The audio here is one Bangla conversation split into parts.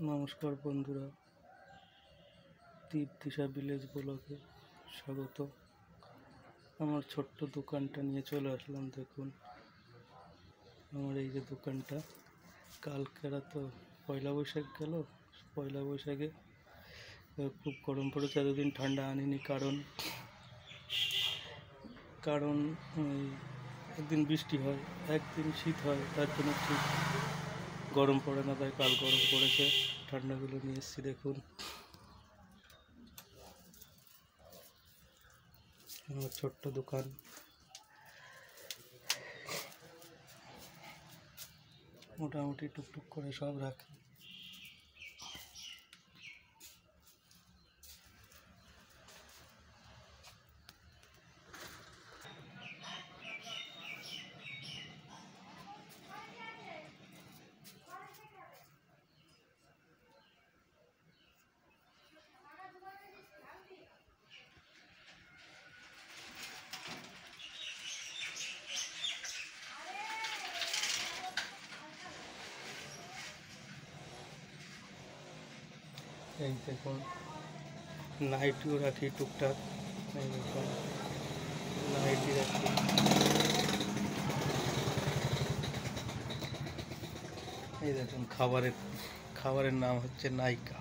নমস্কার বন্ধুরা, তীরদিশা ভিলেজ ব্লগে স্বাগত। আমার ছোট্ট দোকানটা নিয়ে চলে আসলাম। দেখুন আমার এই যে দোকানটা, কালকেরা তো পয়লা বৈশাখ গেল। পয়লা বৈশাখে খুব গরম পড়েছে, এতদিন ঠান্ডা আনিনি কারণ একদিন বৃষ্টি হয়, একদিন শীত হয়, তার জন্য ঠিক গরম পড়ে না। তাই কাল গরম পড়েছে, ঠান্ডাগুলো নিয়ে এসেছি। দেখুন আমার ছোট্ট দোকান, মোটামুটি টুকটুক করে সব রাখি। এই দেখুন নাইটিও রাখি টুকটাক। এই দেখুন নাইটি রাখি। এই দেখুন খাবারের নাম হচ্ছে নাইকা।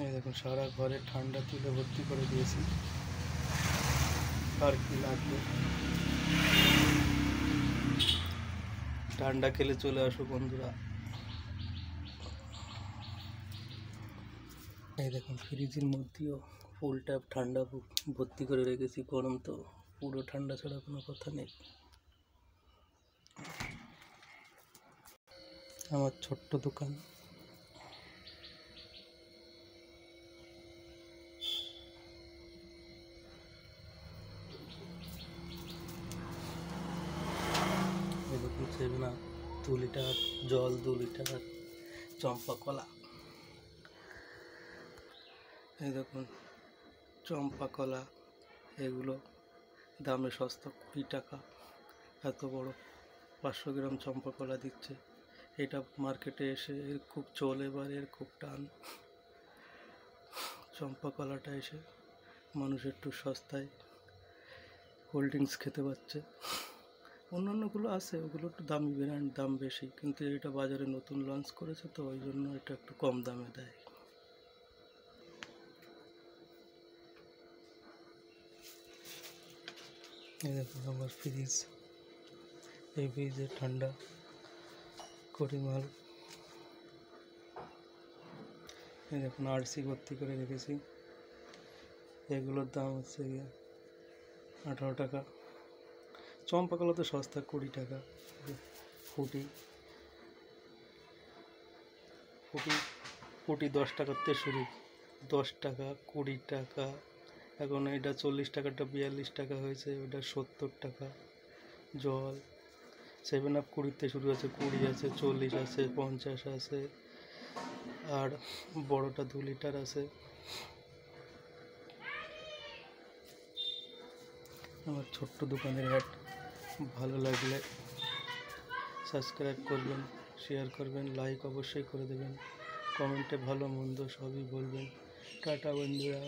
এই দেখুন সারা ঘরে ঠান্ডা তুলে ভর্তি করে দিয়েছি। আর কি লাগবে, ঠান্ডা খেলে চলে আসো বন্ধুরা। এই দেখুন ফ্রিজের মধ্যেও ফুল ট্যাপ ঠান্ডা ভর্তি করে রেখেছি। গরম তো পুরো, ঠান্ডা ছাড়া কোনো কথা নেই। আমার ছোট্ট দোকান। এই দেখুন 7 আপ 2 লিটার, জল 2 লিটার, চম্পা কলা। এই দেখুন চম্পা কলা, এগুলো দামে সস্তা, 20 টাকা। এত বড় 500 গ্রাম চম্পা কলা দিচ্ছে। এটা মার্কেটে এসে এর খুব চলে, এবার এর খুব টান। চম্পা কলাটা এসে মানুষ একটু সস্তায় কোল্ড ড্রিঙ্কস খেতে পাচ্ছে। অন্যান্যগুলো আছে, ওগুলো একটু দামি ব্র্যান্ড, দাম বেশি, কিন্তু এটা বাজারে নতুন লঞ্চ করেছে তো ওই জন্য এটা একটু কম দামে দেয়। এই দেখুন আমার ফ্রিজ, এই ফ্রিজে ঠান্ডা করি মাল। এই দেখুন আরসি ভর্তি করে রেখেছি। এগুলোর দাম হচ্ছে 18 টাকা। চম্পা কলা তো সস্তা, 20 টাকা। ফুটি 10 টাকাতে শুরু, 10 টাকা, 20 টাকা। এখন এটা 40 টাকাটা 42 টাকা হয়েছে, ওটা 70 টাকা। জল 7 আপ 20-তে শুরু আছে, 20 আছে, 40 আছে, 50 আছে, আর বড়টা 2 লিটার আছে। আমার ছোট্ট দোকানের হাট ভালো লাগলে সাবস্ক্রাইব করবেন, শেয়ার করবেন, লাইক অবশ্যই করে দেবেন, কমেন্টে ভালো মন্দ সবই বলবেন। টাটা বন্ধুরা।